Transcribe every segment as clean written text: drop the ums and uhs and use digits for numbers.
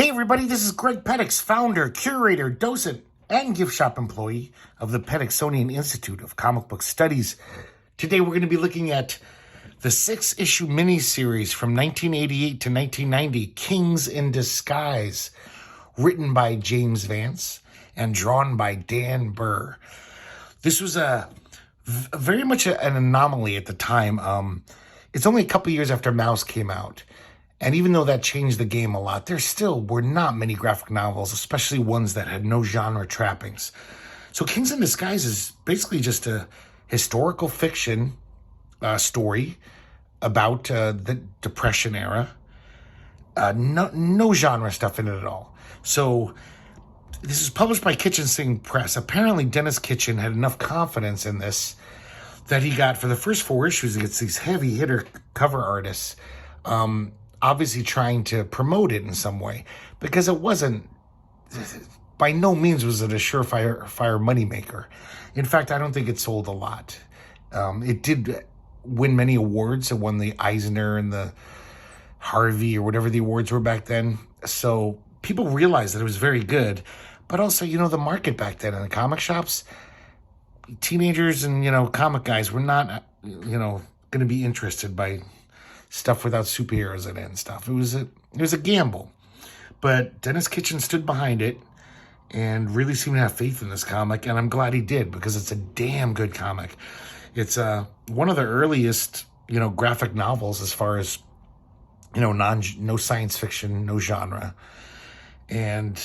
Hey everybody, this is Greg-Petix, founder, curator, docent, and gift shop employee of the Petixonian Institute of Comic Book Studies. Today we're going to be looking at the 6-issue miniseries from 1988 to 1990, Kings in Disguise, written by James Vance and drawn by Dan Burr. This was very much an anomaly at the time. It's only a couple years after Mouse came out. And even though that changed the game a lot, there still were not many graphic novels, especially ones that had no genre trappings. So Kings in Disguise is basically just a historical fiction story about the Depression era. No genre stuff in it at all. So this is published by Kitchen Sink Press. Apparently Dennis Kitchen had enough confidence in this that he got, for the first 4 issues, he gets these heavy hitter cover artists, obviously trying to promote it in some way, because it wasn't, by no means was it a surefire moneymaker. In fact, I don't think it sold a lot. It did win many awards. It won the Eisner and the Harvey or whatever the awards were back then. So people realized that it was very good. But also, the market back then in the comic shops, teenagers and, comic guys were not, going to be interested by stuff without superheroes in it and stuff. It was a gamble. But Dennis Kitchen stood behind it and really seemed to have faith in this comic, and I'm glad he did, because it's a damn good comic. It's one of the earliest, graphic novels as far as, no science fiction, no genre. And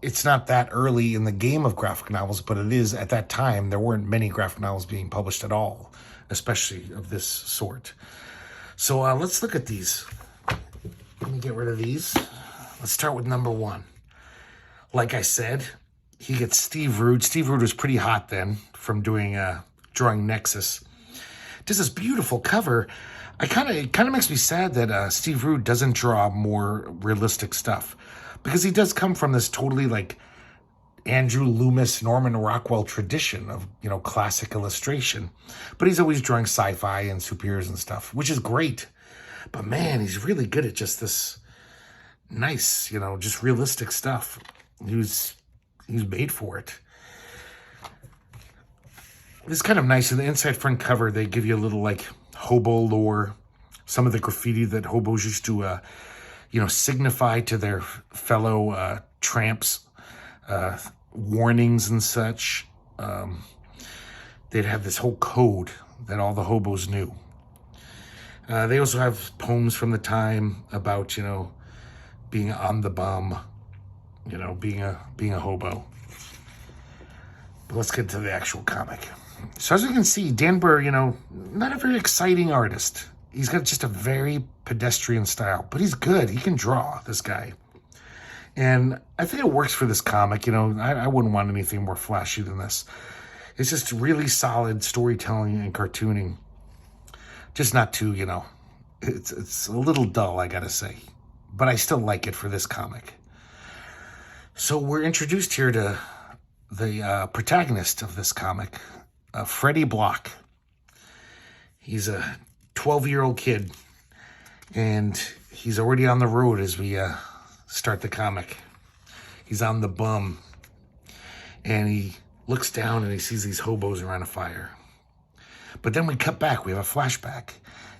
it's not that early in the game of graphic novels, but it is at that time. There weren't many graphic novels being published at all, especially of this sort. So let's look at these. Let me get rid of these. Let's start with number 1. Like I said, he gets Steve Rude. Steve Rude was pretty hot then from drawing Nexus. Does this beautiful cover. It kind of makes me sad that Steve Rude doesn't draw more realistic stuff, because he does come from this totally like Andrew Loomis, Norman Rockwell tradition of, classic illustration. But he's always drawing sci-fi and superheroes and stuff, which is great. But man, he's really good at just this nice, just realistic stuff. He's made for it. It's kind of nice. In the inside front cover, they give you a little like hobo lore, some of the graffiti that hobos used to, signify to their fellow tramps. Warnings and such. They'd have this whole code that all the hobos knew. They also have poems from the time about, being on the bum, being a hobo. But let's get to the actual comic. So as you can see, Dan Burr, not a very exciting artist. He's got just a very pedestrian style, but he's good. He can draw, this guy. And I think it works for this comic. I wouldn't want anything more flashy than this. It's just really solid storytelling and cartooning. Just not too, it's a little dull, I gotta say. But I still like it for this comic. So we're introduced here to the protagonist of this comic, Freddie Block. He's a 12-year-old kid, and he's already on the road as we start the comic. He's on the bum, and he looks down and he sees these hobos around a fire. But then we cut back, we have a flashback,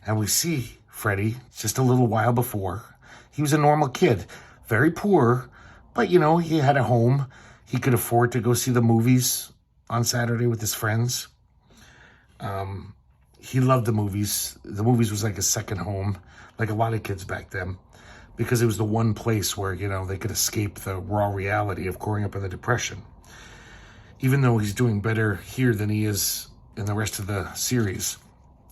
and we see Freddie just a little while before. He was a normal kid, very poor, but he had a home. He could afford to go see the movies on Saturday with his friends. He loved the movies. The movies was like a second home, like a lot of kids back then, because it was the one place where, they could escape the raw reality of growing up in the Depression. Even though he's doing better here than he is in the rest of the series,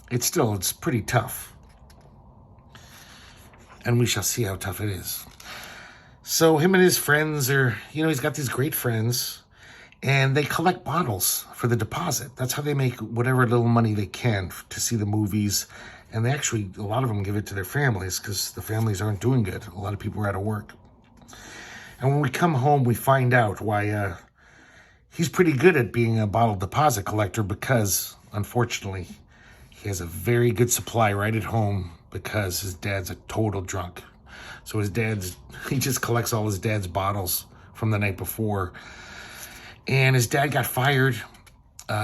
it's pretty tough. And we shall see how tough it is. So him and his friends he's got these great friends, and they collect bottles for the deposit. That's how they make whatever little money they can to see the movies. And they actually, a lot of them give it to their families, because the families aren't doing good. A lot of people are out of work. And when we come home, we find out why he's pretty good at being a bottle deposit collector, because, unfortunately, he has a very good supply right at home, because his dad's a total drunk. So he just collects all his dad's bottles from the night before. And his dad got fired.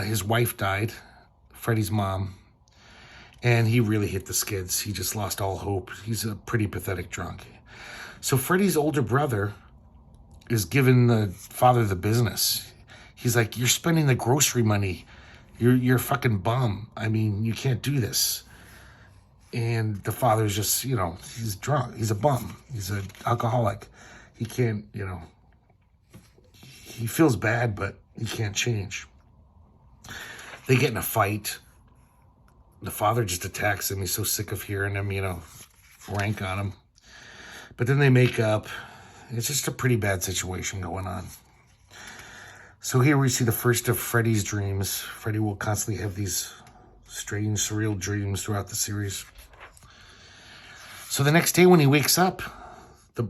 His wife died, Freddie's mom. And he really hit the skids. He just lost all hope. He's a pretty pathetic drunk. So Freddie's older brother is giving the father the business. He's like, you're spending the grocery money. You're a fucking bum. I mean, you can't do this. And the father's just, he's drunk. He's a bum. He's an alcoholic. He can't, he feels bad, but he can't change. They get in a fight. The father just attacks him. He's so sick of hearing him, rank on him. But then they make up. It's just a pretty bad situation going on. So here we see the first of Freddie's dreams. Freddie will constantly have these strange, surreal dreams throughout the series. So the next day when he wakes up,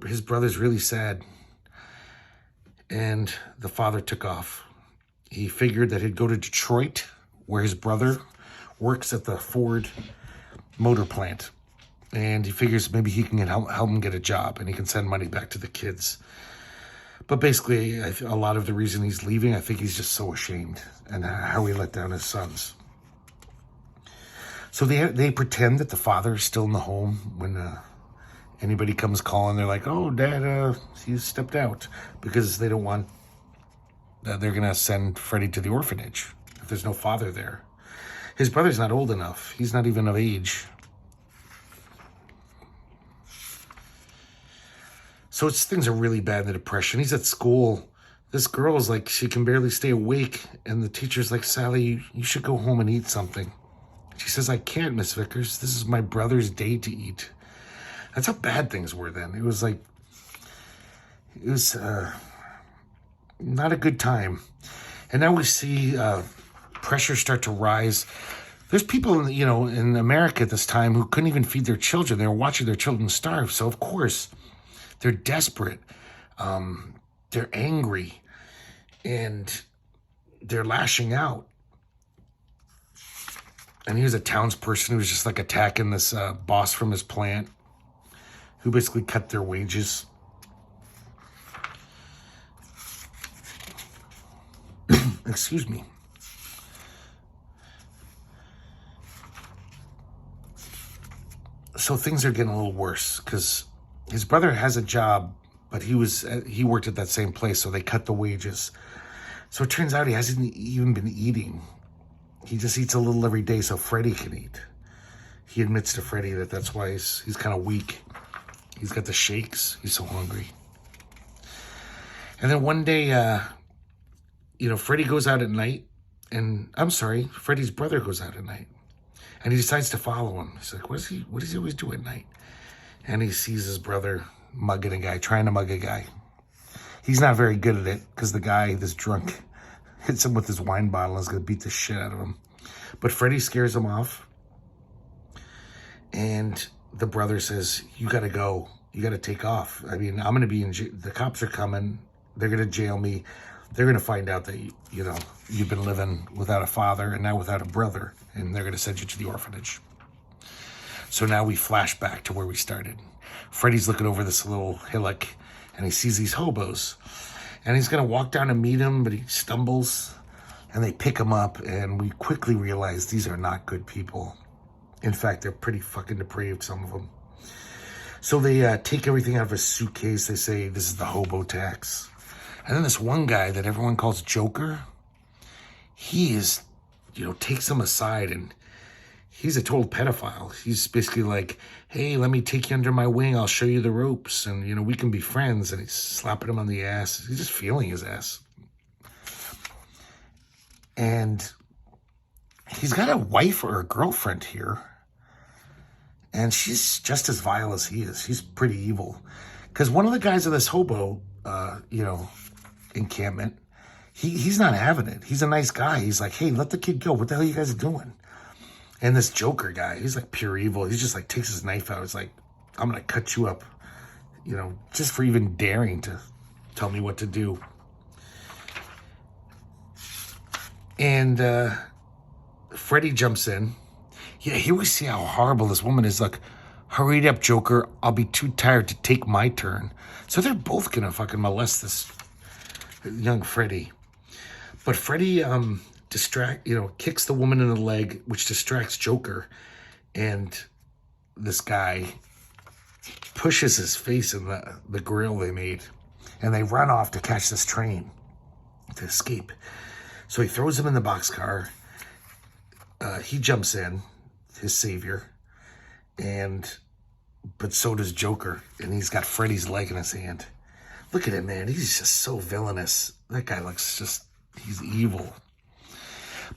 his brother's really sad. And the father took off. He figured that he'd go to Detroit, where his brother works at the Ford motor plant. And he figures maybe he can help him get a job and he can send money back to the kids. But basically, a lot of the reason he's leaving, I think he's just so ashamed and how he let down his sons. So they pretend that the father is still in the home when anybody comes calling. They're like, oh, Dad, he's stepped out, because they don't want, they're going to send Freddie to the orphanage if there's no father there. His brother's not old enough. He's not even of age. So things are really bad in the depression. He's at school. This girl is like, she can barely stay awake. And the teacher's like, Sally, you should go home and eat something. She says, I can't, Miss Vickers. This is my brother's day to eat. That's how bad things were then. It was not a good time. And now we see pressure start to rise. There's people, in America at this time who couldn't even feed their children. They were watching their children starve. So, of course, they're desperate. They're angry. And they're lashing out. And here's a townsperson who was just like attacking this boss from his plant, who basically cut their wages. Excuse me. So things are getting a little worse because his brother has a job, but he worked at that same place, so they cut the wages. So it turns out he hasn't even been eating. He just eats a little every day so Freddie can eat. He admits to Freddie that that's why he's kind of weak. He's got the shakes. He's so hungry. And then one day, Freddie goes out at night. Freddie's brother goes out at night. And he decides to follow him. He's like, what does he always do at night? And he sees his brother trying to mug a guy. He's not very good at it because the guy, this drunk, hits him with his wine bottle and is going to beat the shit out of him. But Freddie scares him off. And the brother says, you got to go. You got to take off. I mean, I'm going to be in jail. The cops are coming. They're going to jail me. They're going to find out that, you've been living without a father and now without a brother. And they're going to send you to the orphanage. So now we flash back to where we started. Freddie's looking over this little hillock and he sees these hobos. And he's going to walk down and meet him, but he stumbles. And they pick him up, and we quickly realize these are not good people. In fact, they're pretty fucking depraved, some of them. So they take everything out of his suitcase. They say, this is the hobo tax. And then this one guy that everyone calls Joker, he takes them aside, and he's a total pedophile. He's basically like, hey, let me take you under my wing. I'll show you the ropes. And, we can be friends. And he's slapping him on the ass. He's just feeling his ass. And he's got a wife or a girlfriend here. And she's just as vile as he is. She's pretty evil. Because one of the guys of this hobo, encampment, he's not having it. He's a nice guy. He's like, hey, let the kid go. What the hell are you guys doing? And this Joker guy, he's like pure evil. He's just like takes his knife out. He's like, I'm going to cut you up, just for even daring to tell me what to do. And Freddie jumps in. Yeah, here we see how horrible this woman is. Like, Hurry up, Joker. I'll be too tired to take my turn. So they're both gonna fucking molest this young Freddy. But Freddy kicks the woman in the leg, which distracts Joker. And this guy pushes his face in the grill they made. And they run off to catch this train to escape. So he throws him in the boxcar. He jumps in, his savior. But so does Joker. And he's got Freddy's leg in his hand. Look at him, man. He's just so villainous. That guy he's evil.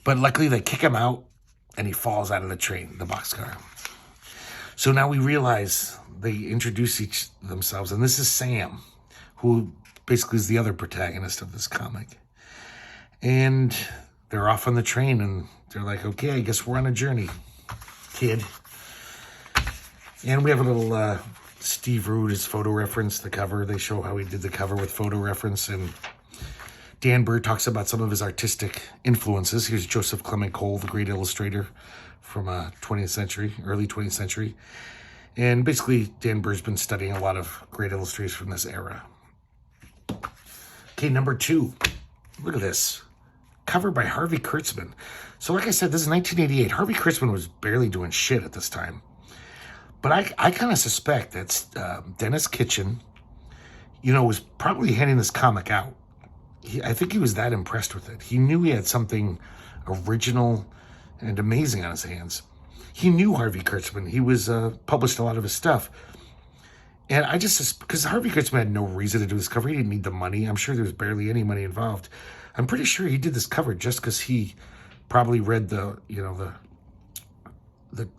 But luckily they kick him out and he falls out of the train, the boxcar. So now we realize they introduce themselves, and this is Sam, who basically is the other protagonist of this comic. And they're off on the train, and they're like, okay, I guess we're on a journey, kid. And we have a little Steve Rude is photo reference, the cover. They show how he did the cover with photo reference, and Dan Burr talks about some of his artistic influences. Here's Joseph Clement Cole, the great illustrator from early 20th century. And basically, Dan Burr's been studying a lot of great illustrators from this era. Okay, number 2. Look at this. Cover by Harvey Kurtzman. So like I said, this is 1988. Harvey Kurtzman was barely doing shit at this time. But I kind of suspect that Dennis Kitchen, was probably handing this comic out. I think he was that impressed with it. He knew he had something original and amazing on his hands. He knew Harvey Kurtzman. He was published a lot of his stuff. And I just, because Harvey Kurtzman had no reason to do this cover. He didn't need the money. I'm sure there was barely any money involved. I'm pretty sure he did this cover just because he probably read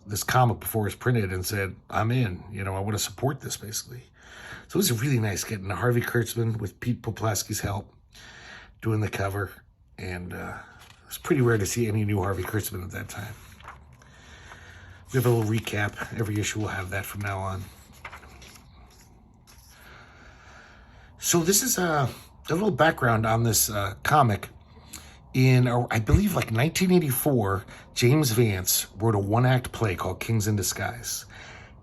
this comic before it was printed and said, I'm in, I want to support this basically. So it was really nice getting Harvey Kurtzman with Pete Poplaski's help doing the cover. And it's pretty rare to see any new Harvey Kurtzman at that time. We have a little recap. Every issue will have that from now on. So this is a little background on this comic. In, I believe, like 1984, James Vance wrote a one-act play called Kings in Disguise.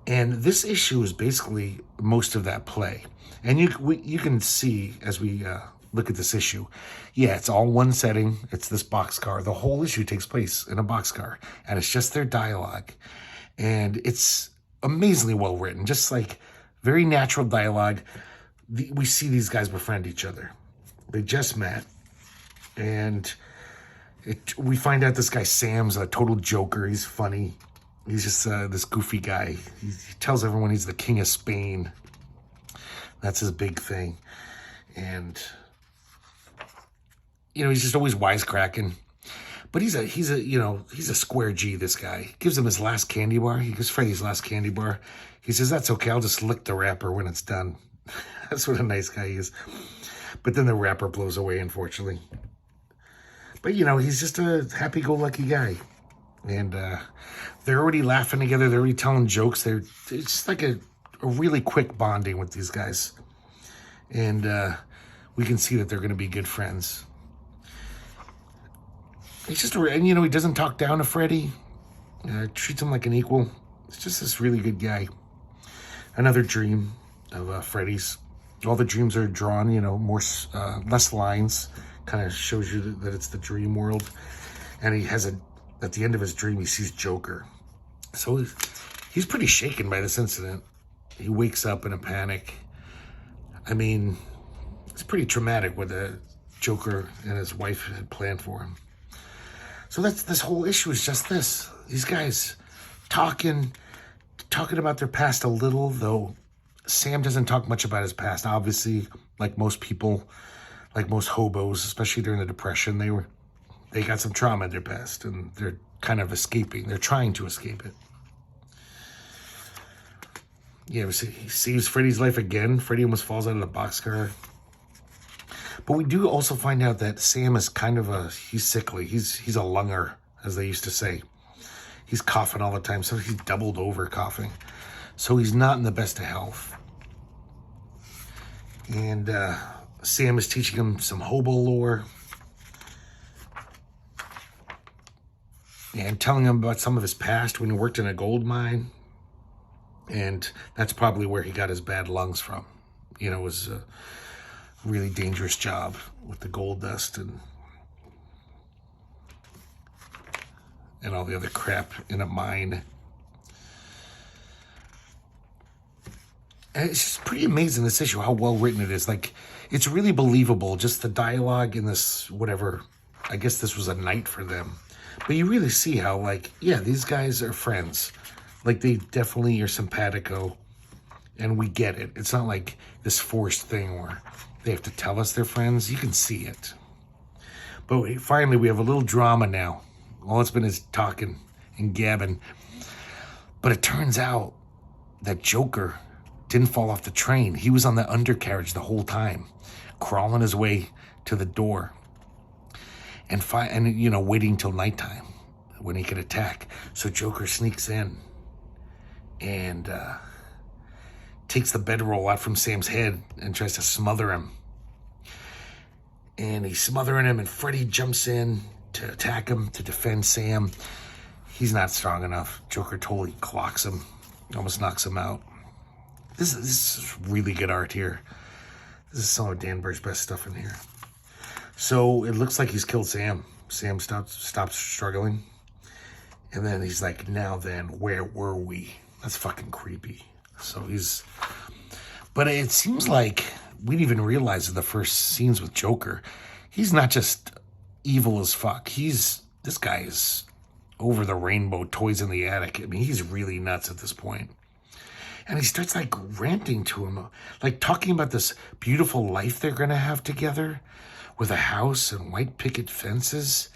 And this issue is basically most of that play. And you can see as we look at this issue, it's all one setting. It's this boxcar. The whole issue takes place in a boxcar. And it's just their dialogue. And it's amazingly well written. Just like very natural dialogue. We see these guys befriend each other. They just met. And we find out this guy Sam's a total joker. He's funny. He's just this goofy guy. He tells everyone he's the king of Spain. That's his big thing. And he's just always wisecracking. But he's a square G, this guy. Gives him his last candy bar. He gives Freddy's last candy bar. He says, that's okay, I'll just lick the wrapper when it's done. That's what a nice guy is. But then the wrapper blows away, unfortunately. But, he's just a happy-go-lucky guy. And they're already laughing together. They're already telling jokes. It's just like a really quick bonding with these guys. And we can see that they're going to be good friends. He's just, he doesn't talk down to Freddy. Treats him like an equal. It's just this really good guy. Another dream of Freddy's. All the dreams are drawn, more less lines. Kind of shows you that it's the dream world. And he has at the end of his dream, he sees Joker. So he's pretty shaken by this incident. He wakes up in a panic. I mean, it's pretty traumatic what the Joker and his wife had planned for him. So this whole issue is just this. These guys talking about their past a little, though Sam doesn't talk much about his past. Obviously, like most people, like most hobos, especially during the Depression, they got some trauma in their past, and they're kind of escaping. They're trying to escape it. He saves Freddy's life again. Freddy almost falls out of the boxcar. But we do also find out that Sam is kind of he's sickly. He's a lunger, as they used to say. He's coughing all the time, so he's doubled over coughing. So he's not in the best of health. And Sam is teaching him some hobo lore. And telling him about some of his past when he worked in a gold mine. And that's probably where he got his bad lungs from. You know, it was a really dangerous job with the gold dust and all the other crap in a mine. And it's just pretty amazing, this issue, how well written it is. Like, it's really believable, just the dialogue in this, whatever, I guess this was a night for them. But you really see how, like, yeah, these guys are friends. Like, they definitely are simpatico, and we get it. It's not like this forced thing where they have to tell us they're friends. You can see it. But finally, we have a little drama now. All it's been is talking and gabbing. But it turns out that Joker didn't fall off the train. He was on the undercarriage the whole time, crawling his way to the door. And you know, waiting till nighttime when he could attack. So Joker sneaks in and takes the bedroll out from Sam's head and tries to smother him. And he's smothering him, and Freddy jumps in to attack him, to defend Sam. He's not strong enough. Joker totally clocks him, almost knocks him out. This is really good art here. This is some of Dan Burr's best stuff in here. So it looks like he's killed Sam. Sam stops struggling. And then he's like, now then, where were we? That's fucking creepy. So but it seems like we didn't even realize in the first scenes with Joker, he's not just evil as fuck. This guy is over the rainbow, toys in the attic. I mean, he's really nuts at this point. And he starts like ranting to him, like talking about this beautiful life they're going to have together with a house and white picket fences.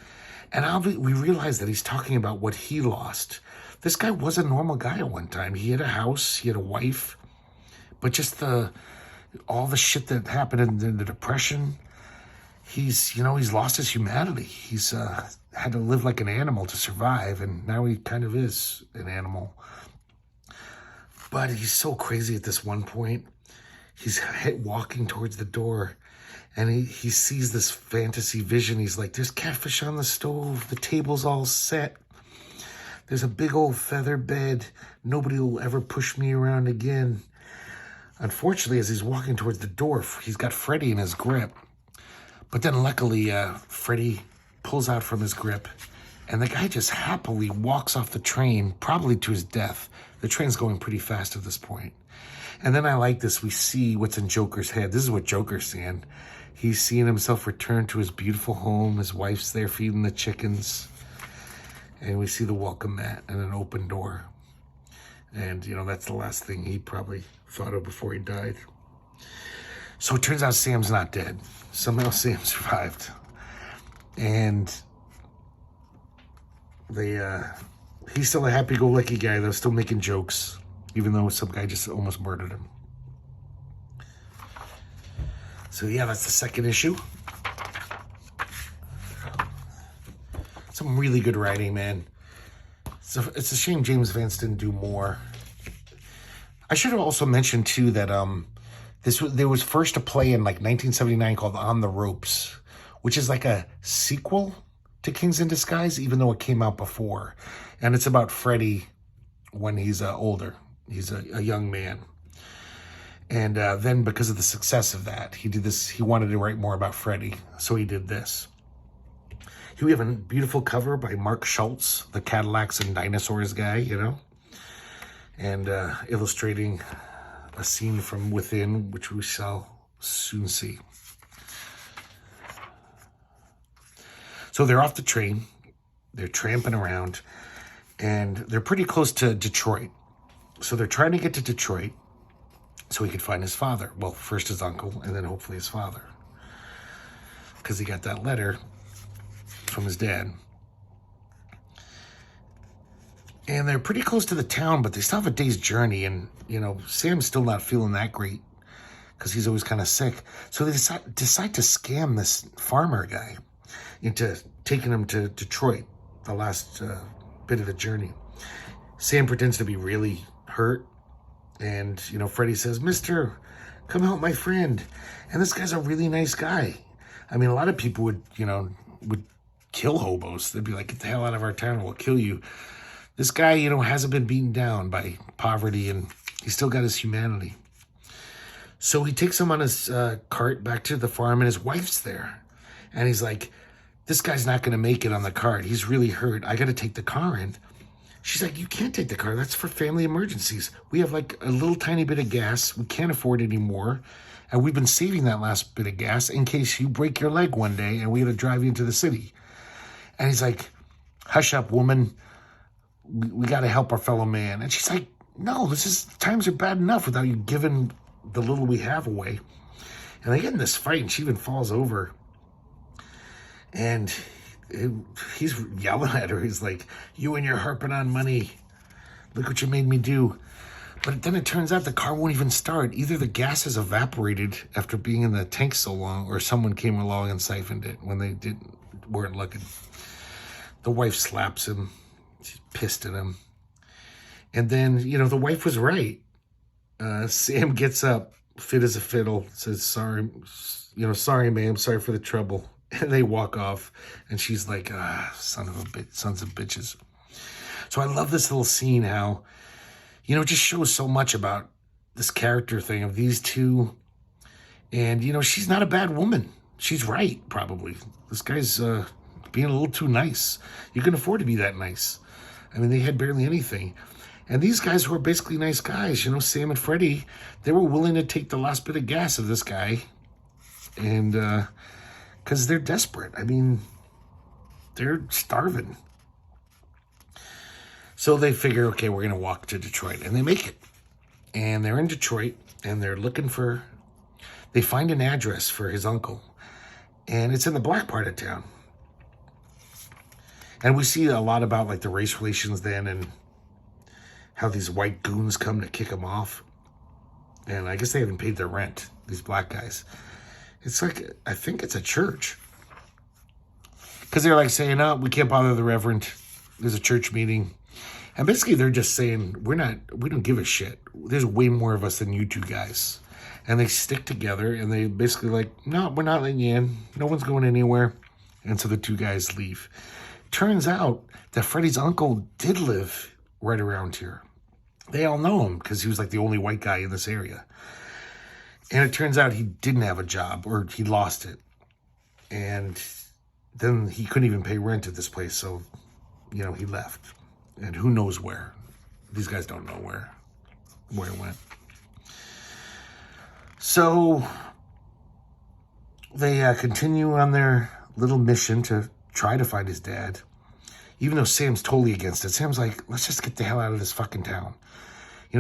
And we realize that he's talking about what he lost. This guy was a normal guy at one time. He had a house, he had a wife, but just all the shit that happened in the Depression, he's lost his humanity. He's had to live like an animal to survive, and now he kind of is an animal. But he's so crazy at this one point. He's walking towards the door, and he sees this fantasy vision. He's like, there's catfish on the stove. The table's all set. There's a big old feather bed. Nobody will ever push me around again. Unfortunately, as he's walking towards the door, he's got Freddy in his grip. But then luckily, Freddy pulls out from his grip, and the guy just happily walks off the train, probably to his death. The train's going pretty fast at this point. And then I like this. We see what's in Joker's head. This is what Joker's seeing. He's seeing himself return to his beautiful home. His wife's there feeding the chickens. And we see the welcome mat and an open door. And, that's the last thing he probably thought of before he died. So it turns out Sam's not dead. Somehow Sam survived. And he's still a happy-go-lucky guy, though, still making jokes, even though some guy just almost murdered him. So, yeah, that's the second issue. Some really good writing, man. So it's a shame James Vance didn't do more. I should have also mentioned, too, that there was first a play in, 1979 called On the Ropes, which is like a sequel to Kings in Disguise, even though it came out before. And it's about Freddy when he's older. He's a young man. And then because of the success of that, he did this. He wanted to write more about Freddy, so he did this. Here we have a beautiful cover by Mark Schultz, the Cadillacs and Dinosaurs guy, and illustrating a scene from within, which we shall soon see. So they're off the train. They're tramping around, and they're pretty close to Detroit. So they're trying to get to Detroit so he could find his father. Well, first his uncle, and then hopefully his father, because he got that letter from his dad. And they're pretty close to the town, but they still have a day's journey. And, Sam's still not feeling that great because he's always kind of sick. So they decide to scam this farmer guy into taking him to Detroit, the last bit of the journey. Sam pretends to be really hurt. And, Freddy says, "Mister, come help my friend." And this guy's a really nice guy. I mean, a lot of people would kill hobos. They'd be like, "Get the hell out of our town, we'll kill you." This guy, hasn't been beaten down by poverty and He's still got his humanity. So he takes him on his cart back to the farm, and his wife's there. And he's like, this guy's not going to make it on the cart. He's really hurt. I got to take the car in. She's like, you can't take the car. That's for family emergencies. We have like a little tiny bit of gas. We can't afford it anymore. And we've been saving that last bit of gas in case you break your leg one day and we got to drive you into the city. And he's like, hush up, woman. We got to help our fellow man. And she's like, no, times are bad enough without you giving the little we have away. And they get in this fight, and she even falls over. And he's yelling at her. He's like, you and your harping on money. Look what you made me do. But then it turns out the car won't even start. Either the gas has evaporated after being in the tank so long, or someone came along and siphoned it when they weren't looking. The wife slaps him. She's pissed at him. And then, the wife was right. Sam gets up, fit as a fiddle, says, sorry, ma'am, sorry for the trouble. And they walk off, and she's like, sons of bitches. So I love this little scene, how, it just shows so much about this character thing of these two. And, she's not a bad woman. She's right, probably. This guy's being a little too nice. You can afford to be that nice. I mean, they had barely anything. And these guys were basically nice guys. Sam and Freddie, they were willing to take the last bit of gas of this guy. And because they're desperate. I mean, they're starving. So they figure, okay, we're going to walk to Detroit. And they make it. And they're in Detroit, and they're they find an address for his uncle. And it's in the black part of town. And we see a lot about, like, the race relations then, and how these white goons come to kick them off. And I guess they haven't paid their rent, these black guys. It's like, I think it's a church. Because they're like saying, oh, we can't bother the reverend. There's a church meeting. And basically they're just saying, we don't give a shit. There's way more of us than you two guys. And they stick together, and they basically like, no, we're not letting you in. No one's going anywhere. And so the two guys leave. Turns out that Freddie's uncle did live right around here. They all know him because he was like the only white guy in this area. And it turns out he didn't have a job, or he lost it. And then he couldn't even pay rent at this place. So, he left. And who knows where. These guys don't know where it went. So they continue on their little mission to try to find his dad. Even though Sam's totally against it. Sam's like, let's just get the hell out of this fucking town.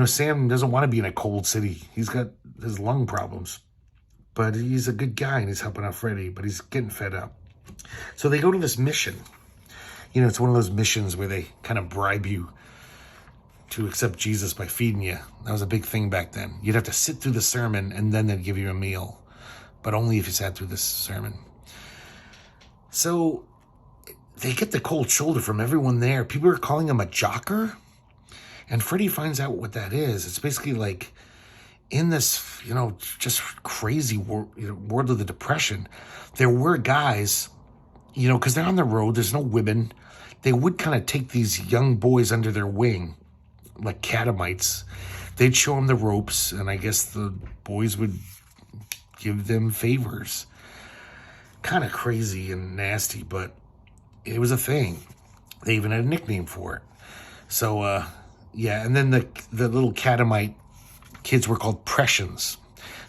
Sam doesn't want to be in a cold city. He's got his lung problems. But he's a good guy, and he's helping out Freddie. But he's getting fed up. So they go to this mission. It's one of those missions where they kind of bribe you to accept Jesus by feeding you. That was a big thing back then. You'd have to sit through the sermon, and then they'd give you a meal. But only if you sat through this sermon. So they get the cold shoulder from everyone there. People are calling him a jocker. And Freddie finds out what that is. It's basically like in this, just crazy world of the Depression, there were guys, because they're on the road, there's no women. They would kind of take these young boys under their wing, like catamites. They'd show them the ropes, and I guess the boys would give them favors. Kind of crazy and nasty, but it was a thing. They even had a nickname for it. So, yeah, and then the little catamite kids were called Prussians.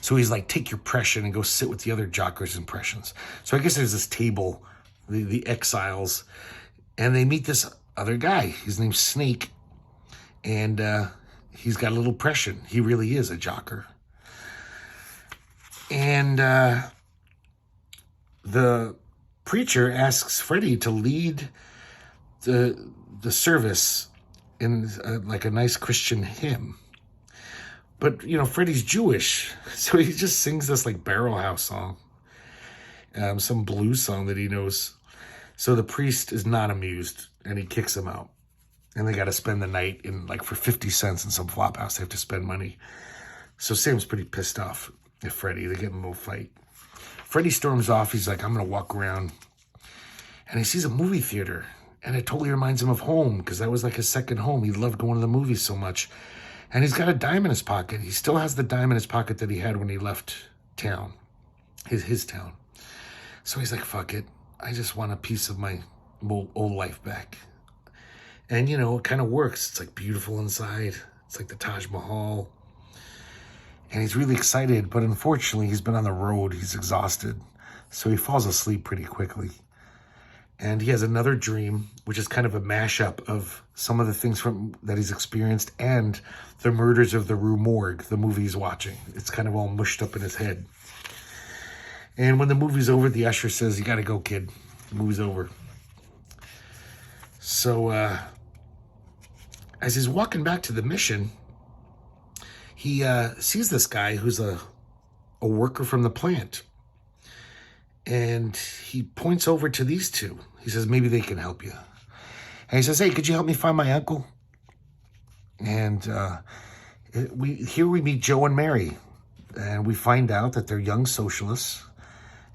So he's like, take your Prussian and go sit with the other jockers and Prussians. So I guess there's this table, the exiles, and they meet this other guy. His name's Snake, and he's got a little Prussian. He really is a jocker. And the preacher asks Freddie to lead the service in like a nice Christian hymn. But, Freddie's Jewish, so he just sings this like barrel house song, some blues song that he knows. So the priest is not amused, and he kicks him out. And they got to spend the night for 50 cents in some flop house. They have to spend money. So Sam's pretty pissed off at Freddie. They get in a little fight. Freddie storms off. He's like, I'm going to walk around. And he sees a movie theater. And it totally reminds him of home, because that was like his second home. He loved going to the movies so much. And he's got a dime in his pocket. He still has the dime in his pocket that he had when he left town, his town. So he's like, fuck it. I just want a piece of my old life back. And, you know, it kind of works. It's like beautiful inside. It's like the Taj Mahal. And he's really excited, but unfortunately, he's been on the road. He's exhausted. So he falls asleep pretty quickly. And he has another dream, which is kind of a mashup of some of the things that he's experienced and the murders of the Rue Morgue, the movie he's watching. It's kind of all mushed up in his head. And when the movie's over, the usher says, you got to go, kid. The movie's over. So as he's walking back to the mission, he sees this guy who's a worker from the plant. And he points over to these two. He says, maybe they can help you. And he says, hey, could you help me find my uncle? And here we meet Joe and Mary. And we find out that they're young socialists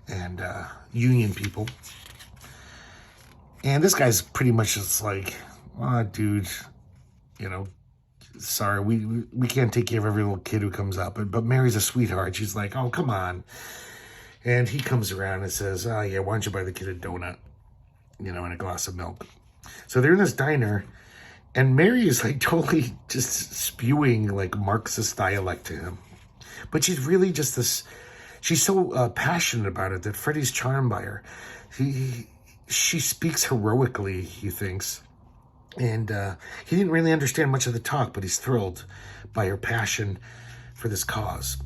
and union people. And this guy's pretty much just like, oh, dude, you know, sorry, we can't take care of every little kid who comes up. But Mary's a sweetheart. She's like, oh, come on. And he comes around and says, oh, yeah, why don't you buy the kid a donut, you know, and a glass of milk. So they're in this diner, and Mary is like totally just spewing like Marxist dialect to him. But she's really just this, she's so passionate about it that Freddie's charmed by her. She speaks heroically, he thinks. And he didn't really understand much of the talk, but he's thrilled by her passion for this cause.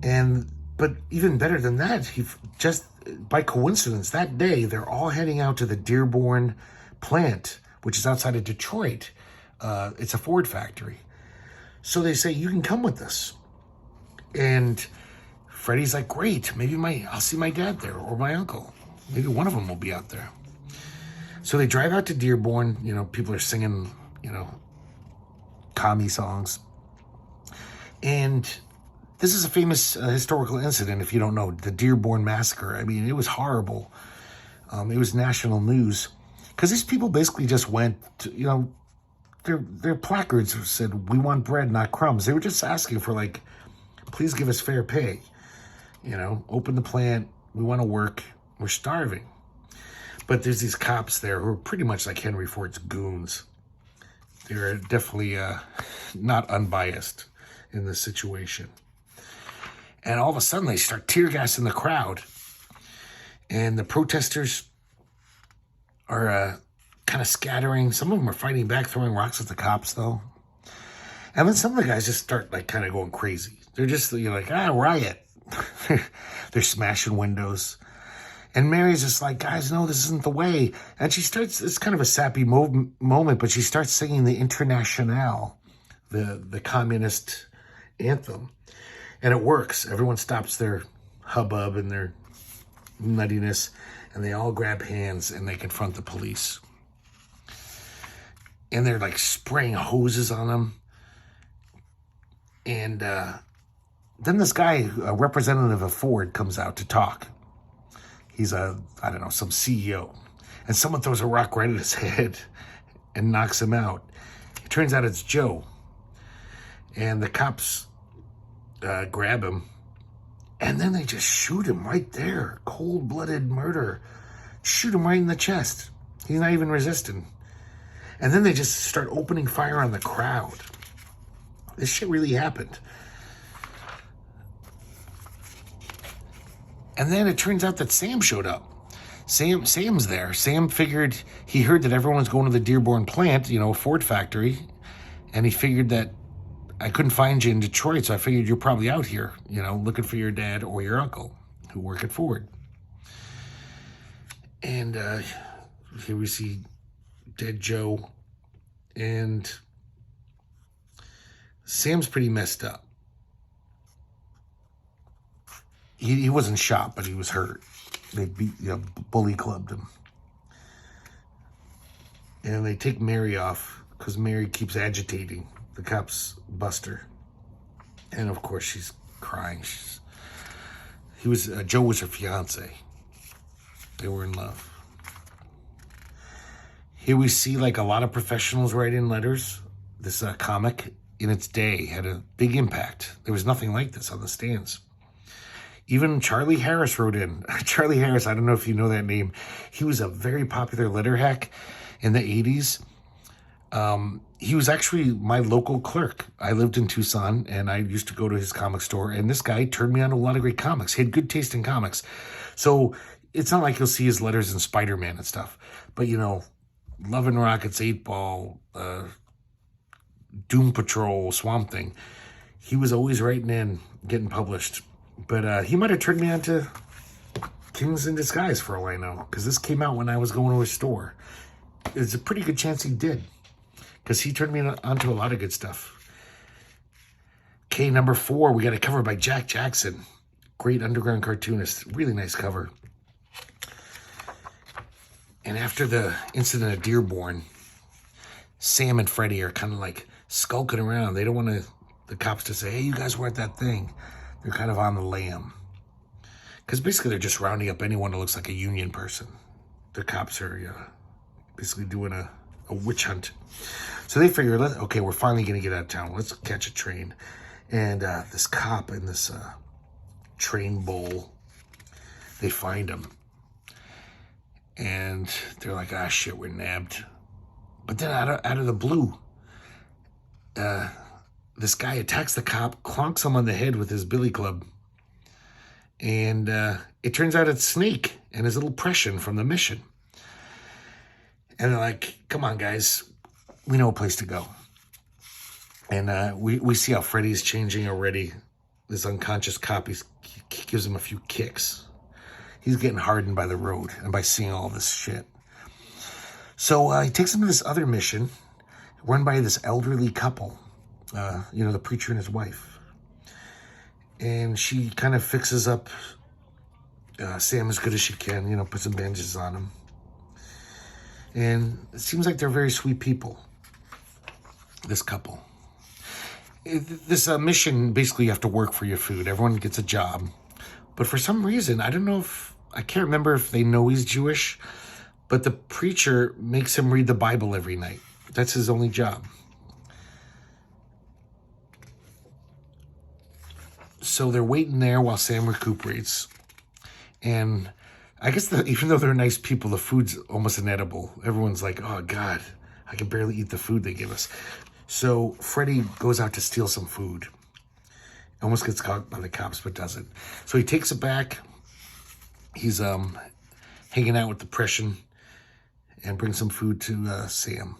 But even better than that, he just by coincidence that day they're all heading out to the Dearborn plant, which is outside of Detroit. It's a Ford factory. So they say, you can come with us. And Freddie's like, great, maybe I'll see my dad there or my uncle. Maybe one of them will be out there. So they drive out to Dearborn. You know, people are singing, you know, commie songs. And this is a famous historical incident, if you don't know, the Dearborn Massacre. I mean, it was horrible. It was national news. Because these people basically just went to, you know, their placards said, we want bread, not crumbs. They were just asking for, like, please give us fair pay. You know, open the plant. We want to work. We're starving. But there's these cops there who are pretty much like Henry Ford's goons. They're definitely not unbiased in this situation. And all of a sudden, they start tear gassing the crowd. And the protesters are kind of scattering. Some of them are fighting back, throwing rocks at the cops, though. And then some of the guys just start, like, kind of going crazy. They're just, you know, like, riot. They're smashing windows. And Mary's just like, guys, no, this isn't the way. And she starts, it's kind of a sappy moment, but she starts singing the Internationale, the communist anthem. And it works. Everyone stops their hubbub and their nuttiness, and they all grab hands and they confront the police. And they're like spraying hoses on them. And then this guy, a representative of Ford, comes out to talk. He's some CEO. And someone throws a rock right at his head and knocks him out. It turns out it's Joe. And the cops grab him, and then they just shoot him right there. Cold-blooded murder. Shoot him right in the chest. He's not even resisting. And then they just start opening fire on the crowd. This shit really happened. And then it turns out that Sam showed up. Sam's there. Sam figured, he heard that everyone was going to the Dearborn plant, you know, Ford factory, and he figured that I couldn't find you in Detroit, so I figured you're probably out here, you know, looking for your dad or your uncle who work at Ford. And here we see dead Joe, and Sam's pretty messed up. He wasn't shot, but he was hurt. They bully clubbed him. And they take Mary off because Mary keeps agitating. The cops bust her. And of course she's crying. Joe was her fiance. They were in love. Here we see like a lot of professionals write in letters. This comic in its day had a big impact. There was nothing like this on the stands. Even Charlie Harris wrote in. Charlie Harris, I don't know if you know that name. He was a very popular letter hack in the 80s. He was actually my local clerk. I lived in Tucson, and I used to go to his comic store, and this guy turned me on to a lot of great comics. He had good taste in comics. So it's not like you'll see his letters in Spider-Man and stuff. But, Love and Rockets, 8-Ball, Doom Patrol, Swamp Thing. He was always writing in, getting published. But he might have turned me on to Kings in Disguise for all I know, because this came out when I was going to a store. There's a pretty good chance he did, because he turned me onto a lot of good stuff. Okay, number 4, we got a cover by Jack Jackson. Great underground cartoonist. Really nice cover. And after the incident at Dearborn, Sam and Freddie are kind of like skulking around. They don't want the cops to say, hey, you guys weren't that thing. They're kind of on the lam. Because basically they're just rounding up anyone that looks like a union person. The cops are basically doing a witch hunt. So they figure, okay, we're finally going to get out of town. Let's catch a train. And this cop in this train bowl, they find him. And they're like, ah, shit, we're nabbed. But then out of the blue, this guy attacks the cop, clonks him on the head with his billy club. And it turns out it's Snake and his little Prussian from the mission. And they're like, come on, guys. We know a place to go. And we see how Freddy's changing already. This unconscious cop, he gives him a few kicks. He's getting hardened by the road and by seeing all this shit. So he takes him to this other mission run by this elderly couple. The preacher and his wife. And she kind of fixes up Sam as good as she can, puts some bandages on him. And it seems like they're very sweet people, this couple. This mission, basically you have to work for your food. Everyone gets a job. But for some reason, I can't remember if they know he's Jewish, but the preacher makes him read the Bible every night. That's his only job. So they're waiting there while Sam recuperates. And I guess even though they're nice people, the food's almost inedible. Everyone's like, oh, God, I can barely eat the food they give us. So Freddy goes out to steal some food. Almost gets caught by the cops, but doesn't. So he takes it back. He's hanging out with the Prussian and brings some food to Sam.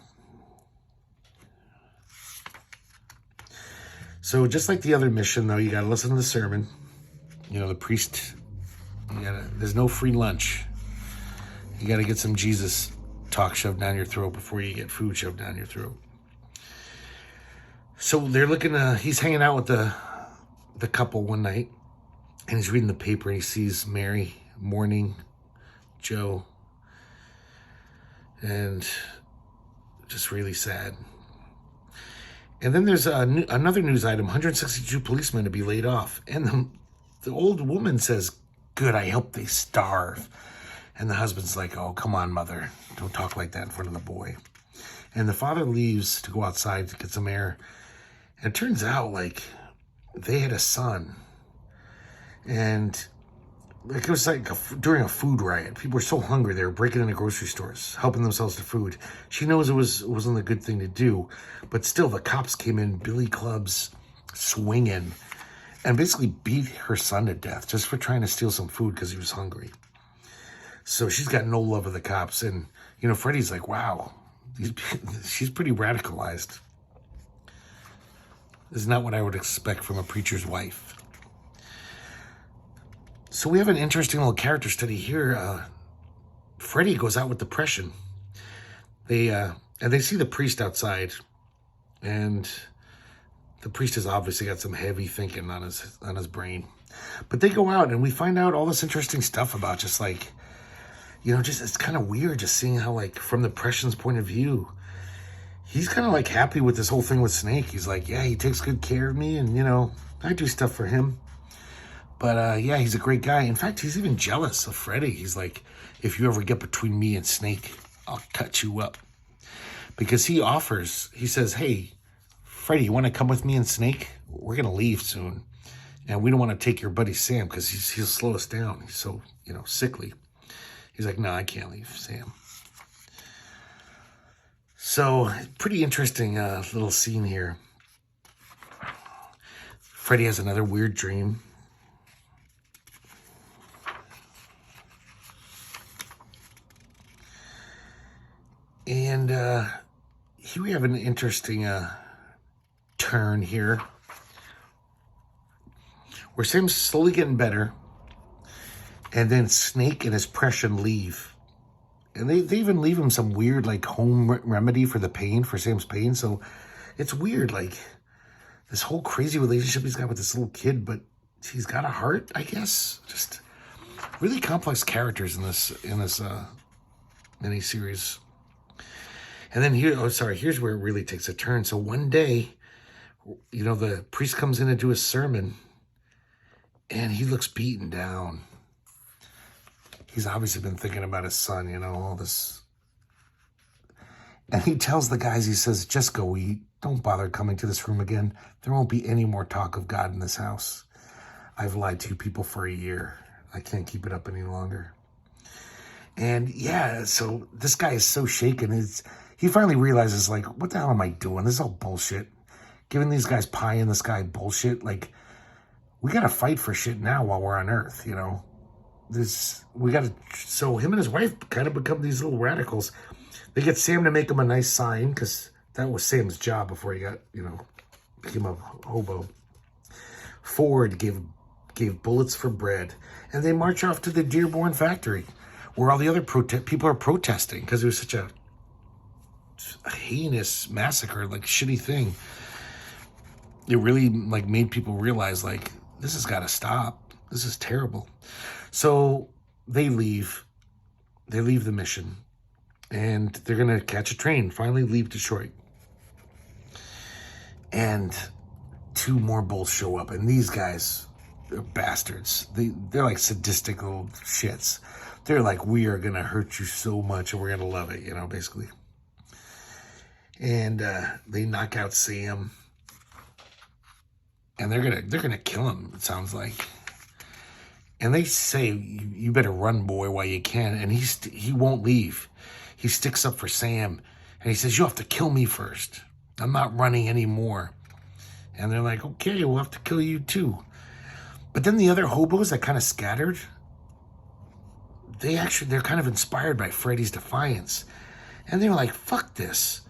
So just like the other mission, though, you got to listen to the sermon. The priest, there's no free lunch. You got to get some Jesus talk shoved down your throat before you get food shoved down your throat. So they're he's hanging out with the couple one night, and he's reading the paper, and he sees Mary mourning Joe, and just really sad. And then there's another news item, 162 policemen to be laid off. And the old woman says, good, I hope they starve. And the husband's like, oh, come on, mother. Don't talk like that in front of the boy. And the father leaves to go outside to get some air. And it turns out, they had a son. And it was during a food riot. People were so hungry, they were breaking into grocery stores, helping themselves to food. She knows it wasn't a good thing to do, but still the cops came in, billy clubs, swinging, and basically beat her son to death just for trying to steal some food because he was hungry. So she's got no love of the cops. And, Freddy's like, wow, she's pretty radicalized. This is not what I would expect from a preacher's wife. So we have an interesting little character study here. Freddy goes out with depression. They see the priest outside, and the priest has obviously got some heavy thinking on his brain. But they go out, and we find out all this interesting stuff about just it's kind of weird just seeing how, from the Prussian's point of view, he's kind of happy with this whole thing with Snake. He's like, yeah, he takes good care of me, and I do stuff for him. But, he's a great guy. In fact, he's even jealous of Freddy. He's like, if you ever get between me and Snake, I'll cut you up. Because he says, hey, Freddy, you want to come with me and Snake? We're going to leave soon. And we don't want to take your buddy Sam because he'll slow us down. He's so, sickly. He's like, no, I can't leave, Sam. So, pretty interesting little scene here. Freddy has another weird dream. And here we have an interesting turn here, where Sam's slowly getting better, and then Snake and his Prussian leave. And they even leave him some weird, like, home remedy for the pain, for Sam's pain. So it's weird, like, this whole crazy relationship he's got with this little kid, but he's got a heart, I guess. Just really complex characters in this mini-series. And then here's where it really takes a turn. So one day, the priest comes in to do a sermon, and he looks beaten down. He's obviously been thinking about his son, all this. And he tells the guys, he says, just go eat. Don't bother coming to this room again. There won't be any more talk of God in this house. I've lied to you people for a year. I can't keep it up any longer. And yeah, so this guy is so shaken. He finally realizes, like, what the hell am I doing? This is all bullshit. Giving these guys pie in the sky bullshit. Like, we got to fight for shit now while we're on Earth, So him and his wife kind of become these little radicals. They get Sam to make him a nice sign, because that was Sam's job before he got, became a hobo. Ford gave bullets for bread. And they march off to the Dearborn factory, where all the other people are protesting, because it was such a heinous massacre, like, shitty thing. It really, like, made people realize, like, this has got to stop. This is terrible. So they leave. They leave the mission. And they're going to catch a train, finally leave Detroit. And 2 more bulls show up. And these guys, they're bastards. They're like sadistic little shits. They're like, we are going to hurt you so much and we're going to love it, basically. And they knock out Sam. And they're gonna kill him, it sounds like. And they say, you better run, boy, while you can. And he won't leave. He sticks up for Sam. And he says, you have to kill me first. I'm not running anymore. And they're like, okay, we'll have to kill you too. But then the other hobos that kind of scattered, they're kind of inspired by Freddy's defiance. And they were like, fuck this.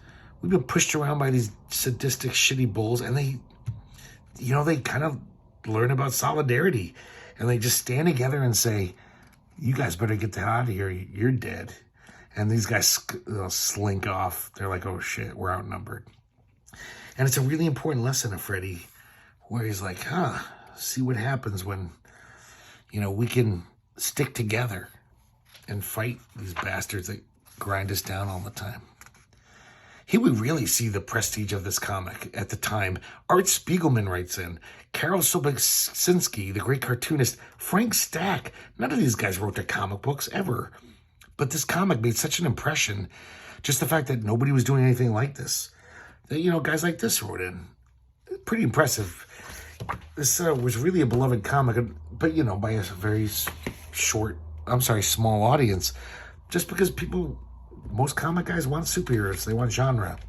We've been pushed around by these sadistic, shitty bulls. And they kind of learn about solidarity. And they just stand together and say, you guys better get the hell out of here. You're dead. And these guys slink off. They're like, oh shit, we're outnumbered. And it's a really important lesson of Freddy, where he's like, see what happens when, we can stick together and fight these bastards that grind us down all the time. Here we really see the prestige of this comic at the time. Art Spiegelman writes in, Karol Sobieski, the great cartoonist, Frank Stack. None of these guys wrote their comic books ever. But this comic made such an impression. Just the fact that nobody was doing anything like this. That, guys like this wrote in. Pretty impressive. This was really a beloved comic, but, by a very small audience. Just because most comic guys want superheroes. They want genre.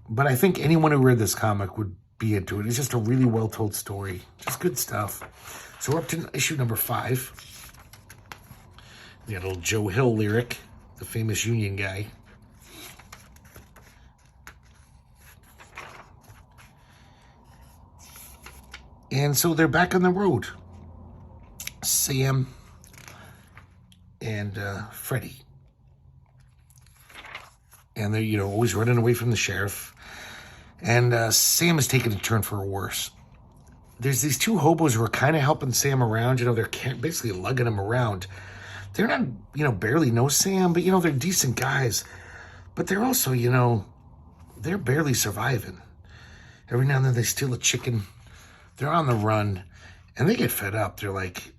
But I think anyone who read this comic would be into it. It's just a really well-told story. Just good stuff. So we're up to issue number 5. We got a little Joe Hill lyric, the famous Union guy. And so they're back on the road. Sam and Freddy. And they're, always running away from the sheriff. And Sam is taking a turn for a worse. There's these 2 hobos who are kind of helping Sam around. They're basically lugging him around. They're not, barely know Sam, but, they're decent guys. But they're also, they're barely surviving. Every now and then they steal a chicken. They're on the run. And they get fed up. They're like,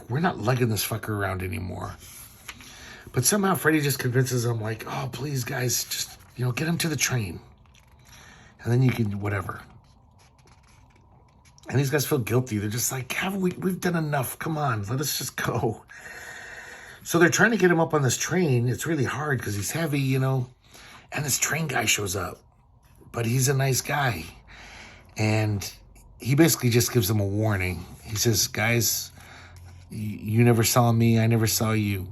we're not lugging this fucker around anymore. But somehow Freddy just convinces them, like, oh, please, guys, just, get him to the train. And and then you can, whatever. And these guys feel guilty. They're just like, haven't we've done enough. Come on, let us just go. So they're trying to get him up on this train. It's really hard because he's heavy, you know. And this train guy shows up. But he's a nice guy. And he basically just gives them a warning. He says, guys, you never saw me. I never saw you.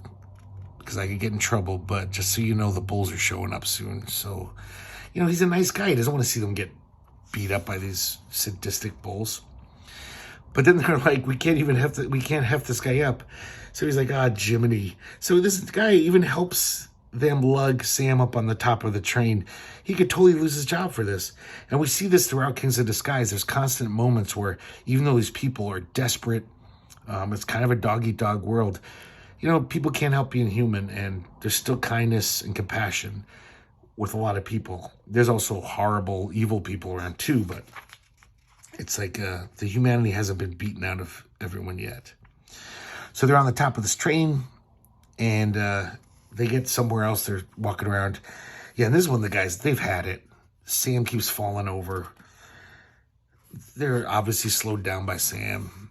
Because I could get in trouble. But just so you know, the bulls are showing up soon. So, you know, he's a nice guy. He doesn't want to see them get beat up by these sadistic bulls. But then they're like, we can't heft this guy up. So he's like, Jiminy. So this guy even helps them lug Sam up on the top of the train. He could totally lose his job for this. And we see this throughout Kings of Disguise. There's constant moments where even though these people are desperate, it's kind of a dog-eat-dog world. You know, people can't help being human, and there's still kindness and compassion with a lot of people. There's also horrible, evil people around too, but it's like the humanity hasn't been beaten out of everyone yet. So they're on the top of this train, and they get somewhere else. They're walking around. Yeah, and this is one of the guys, they've had it. Sam keeps falling over. They're obviously slowed down by Sam,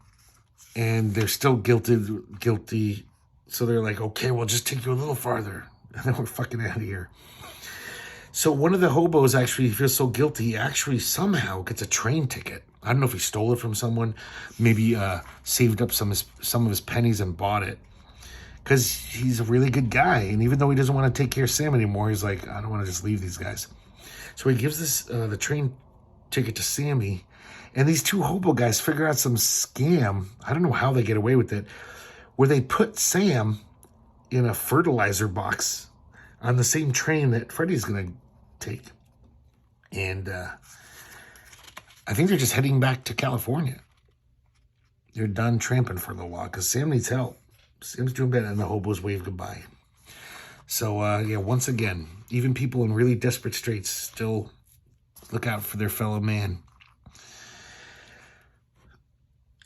and they're still guilty. So they're like, okay, we'll just take you a little farther, and then we're fucking out of here. So one of the hobos actually feels so guilty, he actually somehow gets a train ticket. I don't know if he stole it from someone, maybe saved up some of his pennies and bought it. Because he's a really good guy, and even though he doesn't want to take care of Sam anymore, he's like, I don't want to just leave these guys. So he gives the train ticket to Sammy, and these two hobo guys figure out some scam. I don't know how they get away with it, where they put Sam in a fertilizer box on the same train that Freddy's going to take. And I think they're just heading back to California. They're done tramping for a little while because Sam needs help. Sam's doing bad, and the hobos wave goodbye. So, yeah, once again, even people in really desperate straits still look out for their fellow man.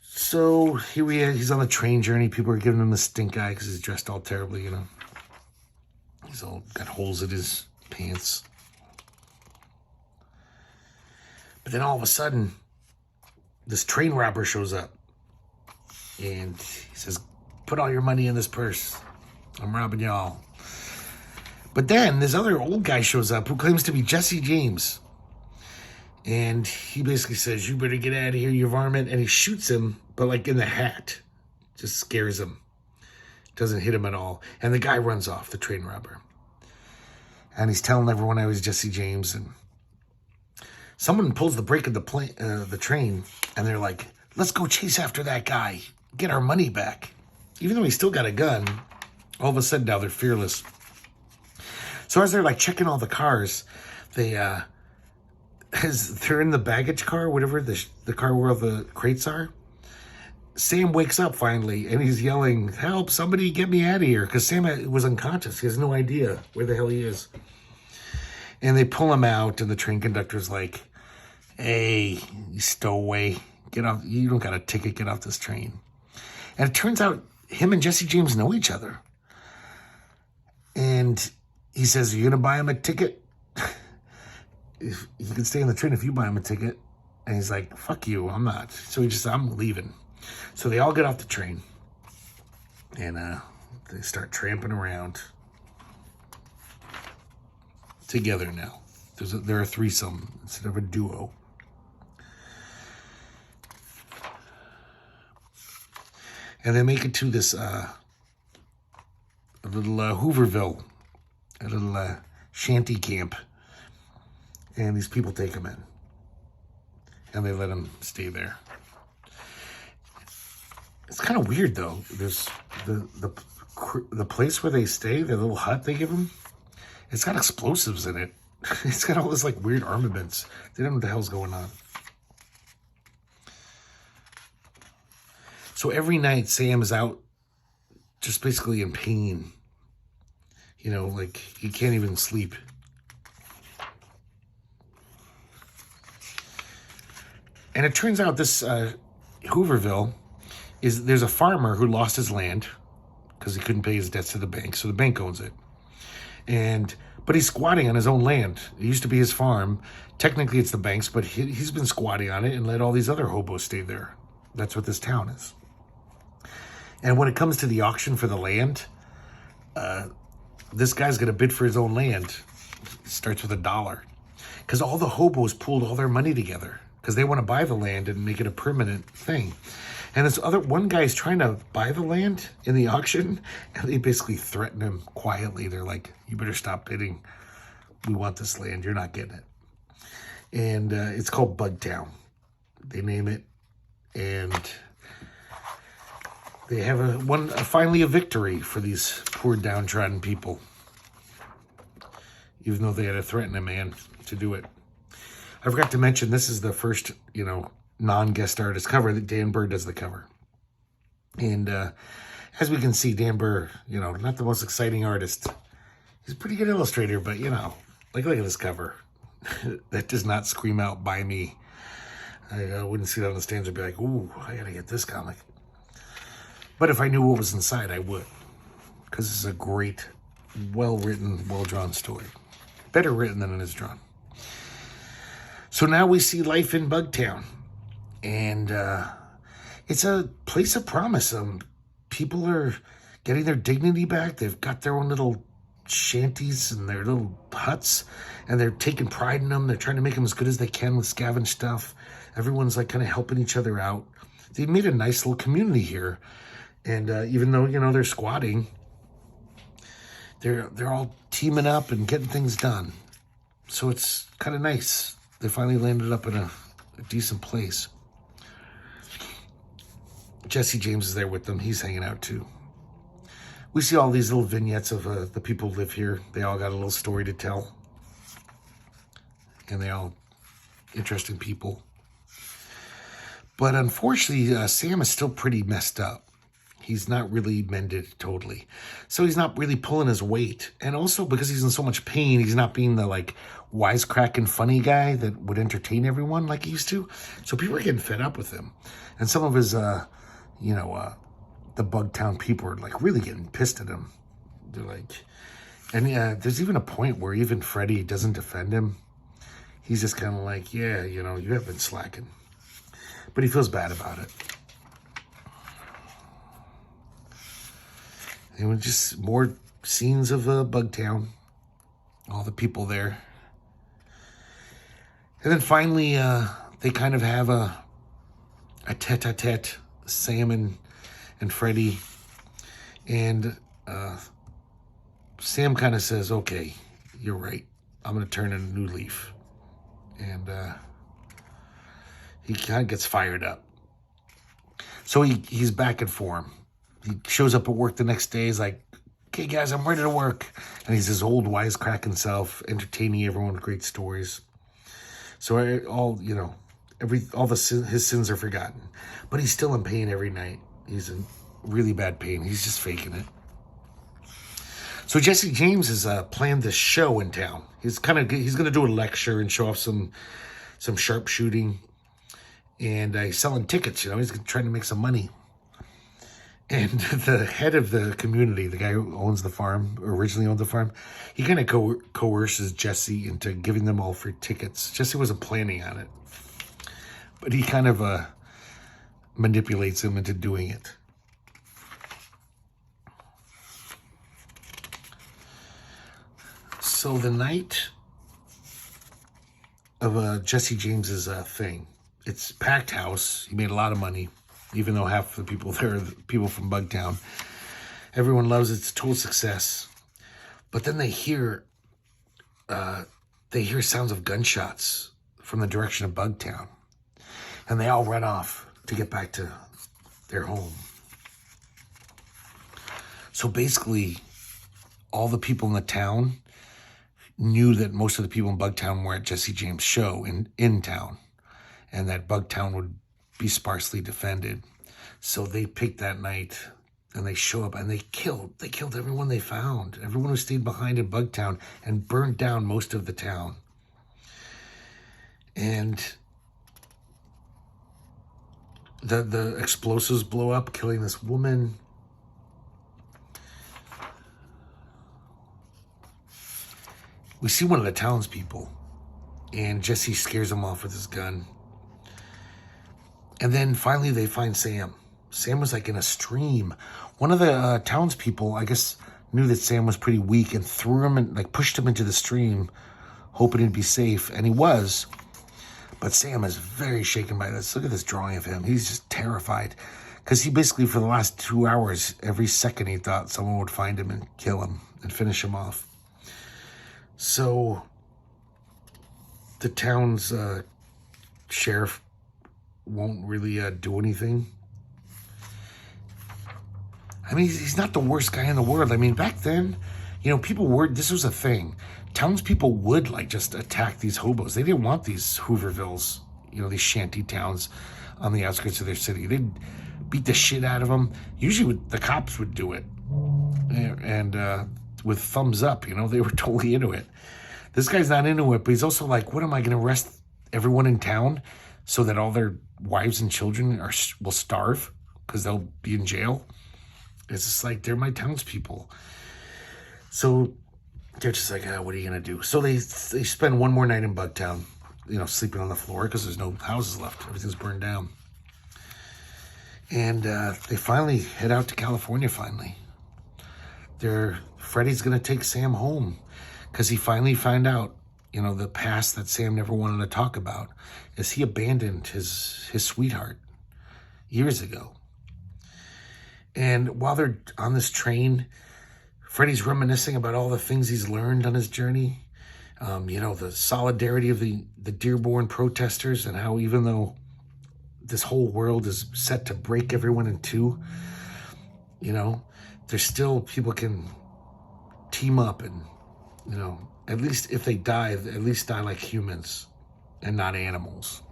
So here he's on a train journey. People are giving him the stink eye because he's dressed all terribly, you know. He's all got holes in his pants. But then all of a sudden, this train robber shows up. And he says, put all your money in this purse. I'm robbing y'all. But then this other old guy shows up who claims to be Jesse James. And he basically says, you better get out of here, you varmint. And he shoots him, but like in the hat. Just scares him. Doesn't hit him at all. And the guy runs off, the train robber. And he's telling everyone I was Jesse James. And someone pulls the brake of the train. And they're like, let's go chase after that guy. Get our money back. Even though he's still got a gun, all of a sudden now they're fearless. So as they're like checking all the cars, as they're in the baggage car, whatever, the car where all the crates are, Sam wakes up finally, and he's yelling, help, somebody get me out of here, because Sam was unconscious. He has no idea where the hell he is. And they pull him out, and the train conductor's like, hey, you stowaway, get off, you don't got a ticket, get off this train. And it turns out him and Jesse James know each other. And he says, are you going to buy him a ticket? If he can stay on the train if you buy him a ticket. And he's like, fuck you, I'm not. So I'm leaving. So they all get off the train. And they start tramping around. Together now. They're a threesome instead of a duo. And they make it to this little Hooverville, a little shanty camp. And these people take him in. And they let him stay there. It's kind of weird, though. There's the place where they stay, the little hut they give them, it's got explosives in it. It's got all this, like, weird armaments. They don't know what the hell's going on. So every night, Sam is out just basically in pain. You know, like, he can't even sleep. And it turns out this Hooverville there's a farmer who lost his land because he couldn't pay his debts to the bank. So the bank owns it. And But he's squatting on his own land. It used to be his farm. Technically, it's the bank's, but he's been squatting on it and let all these other hobos stay there. That's what this town is. And when it comes to the auction for the land, this guy's going to bid for his own land. It starts with $1. Because all the hobos pooled all their money together. Because they want to buy the land and make it a permanent thing. And this one guy's trying to buy the land in the auction, and they basically threaten him quietly. They're like, you better stop bidding. We want this land. You're not getting it. And it's called Bugtown. They name it. And they have finally a victory for these poor downtrodden people. Even though they had to threaten a man to do it. I forgot to mention, this is the first, non-guest artist cover that Dan Burr does the cover. And as we can see, Dan Burr, not the most exciting artist. He's a pretty good illustrator, but, look at this cover. That does not scream out, buy me. I wouldn't see that on the stands and be like, ooh, I gotta get this comic. But if I knew what was inside, I would. Because this is a great, well-written, well-drawn story. Better written than it is drawn. So now we see life in Bugtown. And it's a place of promise. People are getting their dignity back. They've got their own little shanties and their little huts. And they're taking pride in them. They're trying to make them as good as they can with scavenge stuff. Everyone's like kind of helping each other out. They've made a nice little community here. And even though, they're squatting, they're all teaming up and getting things done. So it's kind of nice. They finally landed up in a decent place. Jesse James is there with them. He's hanging out too. We see all these little vignettes of the people who live here. They all got a little story to tell. And they all interesting people. But unfortunately, Sam is still pretty messed up. He's not really mended totally. So he's not really pulling his weight. And also because he's in so much pain, he's not being the wisecracking funny guy that would entertain everyone like he used to. So people are getting fed up with him. And some of his, the Bugtown people are really getting pissed at him. They're like, and there's even a point where even Freddie doesn't defend him. He's just kind of like, yeah, you have been slacking. But he feels bad about it. And with just more scenes of Bugtown. All the people there. And then finally, they kind of have a tete-a-tete, Sam and Freddie. And Sam kind of says, okay, you're right. I'm going to turn in a new leaf. And he kind of gets fired up. So he's back in form. He shows up at work the next day. He's like, okay, guys, I'm ready to work. And he's his old wisecracking self, entertaining everyone with great stories. So his sins are forgotten. But he's still in pain every night. He's in really bad pain. He's just faking it. So Jesse James has planned this show in town. He's going to do a lecture and show off some sharpshooting. And he's selling tickets, he's trying to make some money. And the head of the community, the guy who owns the farm, originally owned the farm, he kind of coerces Jesse into giving them all free tickets. Jesse wasn't planning on it. But he kind of manipulates him into doing it. So the night of Jesse James's thing, it's packed house. He made a lot of money. Even though half the people there are people from Bugtown. Everyone loves it. It's a total success. But then they hear sounds of gunshots from the direction of Bugtown. And they all run off to get back to their home. So basically, all the people in the town knew that most of the people in Bugtown were at Jesse James' show in town. And that Bugtown would be sparsely defended. So they picked that night and they show up and they killed everyone they found, everyone who stayed behind in Bugtown, and burned down most of the town. And the explosives blow up, killing this woman. we see one of the townspeople, and Jesse scares him off with his gun. And then finally they find Sam. Sam was like in a stream. One of the townspeople, I guess, knew that Sam was pretty weak and threw him and like pushed him into the stream, hoping he'd be safe. And he was. But Sam is very shaken by this. Look at this drawing of him. He's just terrified. Because he basically, for the last 2 hours, every second he thought someone would find him and kill him and finish him off. So the town's sheriff won't really do anything. I mean, he's not the worst guy in the world. I mean, back then, you know, people were, this was a thing. Townspeople would like just attack these hobos. They didn't want these Hoovervilles, you know, these shanty towns on the outskirts of their city. They'd beat the shit out of them. Usually the cops would do it. And with thumbs up, you know, they were totally into it. This guy's not into it, but he's also like, what am I going to arrest everyone in town so that all their wives and children will starve because they'll be in jail? It's just like, they're my townspeople. So they're just like, what are you going to do? So they spend one more night in Bugtown, you know, sleeping on the floor because there's no houses left. Everything's burned down. And they finally head out to California finally. Freddie's going to take Sam home because he finally found out, you know, the past that Sam never wanted to talk about is he abandoned his sweetheart years ago. And while they're on this train, Freddie's reminiscing about all the things he's learned on his journey. You know, the solidarity of the Dearborn protesters and how even though this whole world is set to break everyone in two, you know, there's still people can team up and, you know, at least if they die, at least die like humans and not animals.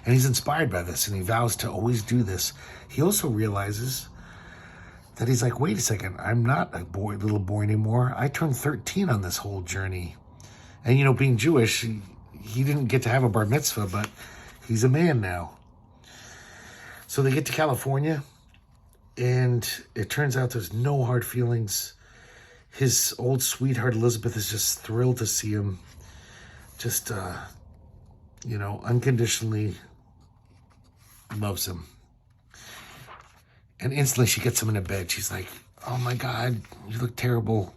And he's inspired by this and he vows to always do this. He also realizes that he's like, wait a second, I'm not a little boy anymore. I turned 13 on this whole journey. And, you know, being Jewish, he didn't get to have a bar mitzvah, but he's a man now. So they get to California, and it turns out there's no hard feelings. His old sweetheart, Elizabeth, is just thrilled to see him. Just, you know, unconditionally loves him. And instantly she gets him into bed. She's like, oh my God, you look terrible.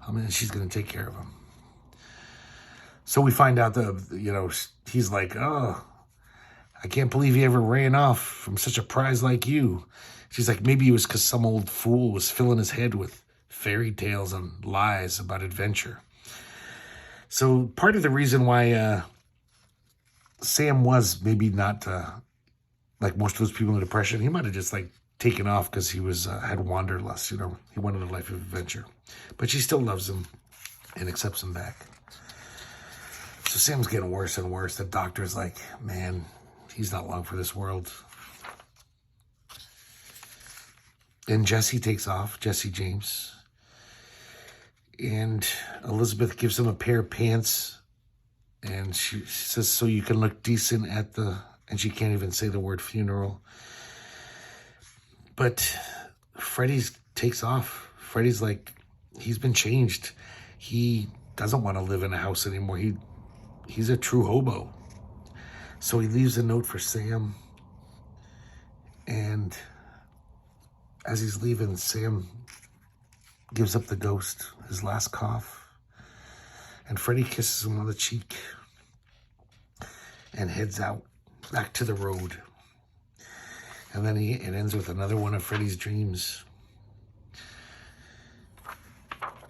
I mean, she's going to take care of him. So we find out that, you know, he's like, oh, I can't believe he ever ran off from such a prize like you. She's like, maybe it was because some old fool was filling his head with fairy tales and lies about adventure. So part of the reason why Sam was maybe not like most of those people in depression, he might have just like taken off because he was had wanderlust, you know. He wanted a life of adventure. But she still loves him and accepts him back. So Sam's getting worse and worse. The doctor's like, man, he's not long for this world. And Jesse takes off, Jesse James. And Elizabeth gives him a pair of pants. And she says, so you can look decent at the, and she can't even say the word funeral. But Freddie takes off. Freddie's like, he's been changed. He doesn't want to live in a house anymore. He's a true hobo. So he leaves a note for Sam. And as he's leaving, Sam gives up the ghost, his last cough. And Freddie kisses him on the cheek and heads out back to the road. And then it ends with another one of Freddie's dreams.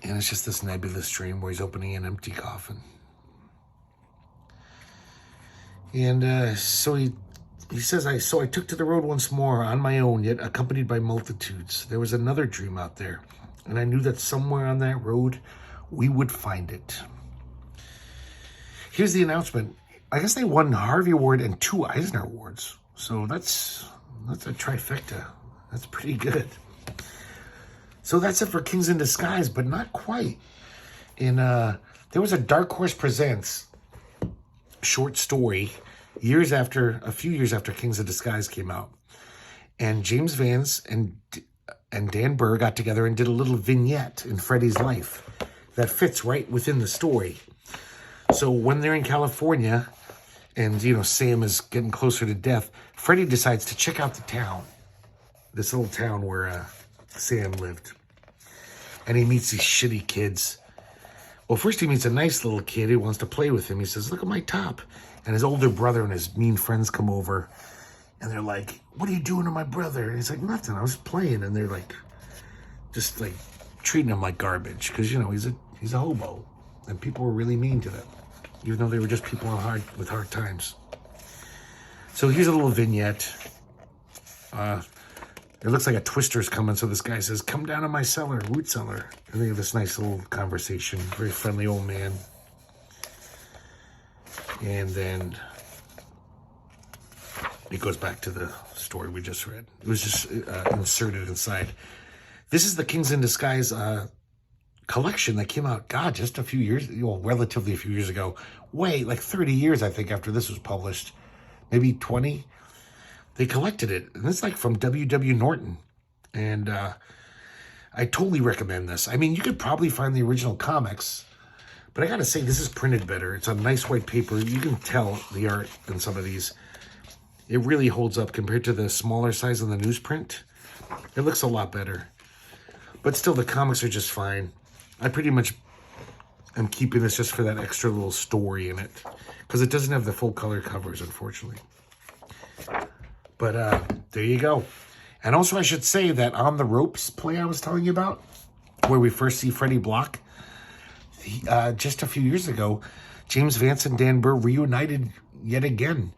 And it's just this nebulous dream where he's opening an empty coffin. And so he says, So I took to the road once more on my own, yet accompanied by multitudes. There was another dream out there, and I knew that somewhere on that road, we would find it. Here's the announcement. I guess they won the Harvey Award and 2 Eisner Awards. So that's a trifecta. That's pretty good. So that's it for Kings in Disguise, but not quite. There was a Dark Horse Presents short story a few years after Kings of Disguise came out. And James Vance and Dan Burr got together and did a little vignette in Freddie's life. that fits right within the story. So when they're in California and, Sam is getting closer to death, Freddy decides to check out the town, this little town where Sam lived. And he meets these shitty kids. Well, first he meets a nice little kid who wants to play with him. He says, look at my top. And his older brother and his mean friends come over. And they're like, what are you doing to my brother? And he's like, nothing, I was playing. And they're like, just like treating him like garbage. Because, he's a hobo. And people were really mean to them. Even though they were just people with hard times. So here's a little vignette. It looks like a twister's coming, so this guy says, come down to my cellar, root cellar. And they have this nice little conversation. Very friendly old man. And then it goes back to the story we just read. It was just inserted inside. This is the Kings in Disguise collection that came out, just a few years, relatively a few years ago. Like 30 years, I think, after this was published. Maybe 20. They collected it, and it's like from W.W. Norton. And I totally recommend this. I mean, you could probably find the original comics, but I gotta say, this is printed better. It's on nice white paper. You can tell the art in some of these. It really holds up compared to the smaller size of the newsprint. It looks a lot better. But still, the comics are just fine. I pretty much am keeping this just for that extra little story in it, because it doesn't have the full color covers, unfortunately. But there you go. And also I should say that On the Ropes play I was telling you about, where we first see Freddy Block, just a few years ago, James Vance and Dan Burr reunited yet again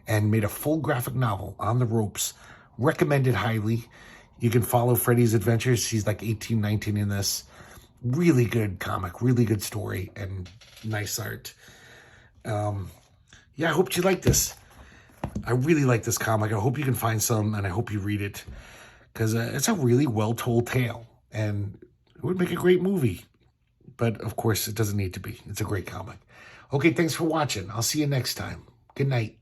and made a full graphic novel, On the Ropes. Recommended highly. You can follow Freddy's adventures. He's like 18, 19 in this. Really good comic, really good story, and nice art. I hope you like this. I really like this comic. I hope you can find some, and I hope you read it, because it's a really well-told tale, and it would make a great movie. But, of course, it doesn't need to be. It's a great comic. Okay, thanks for watching. I'll see you next time. Good night.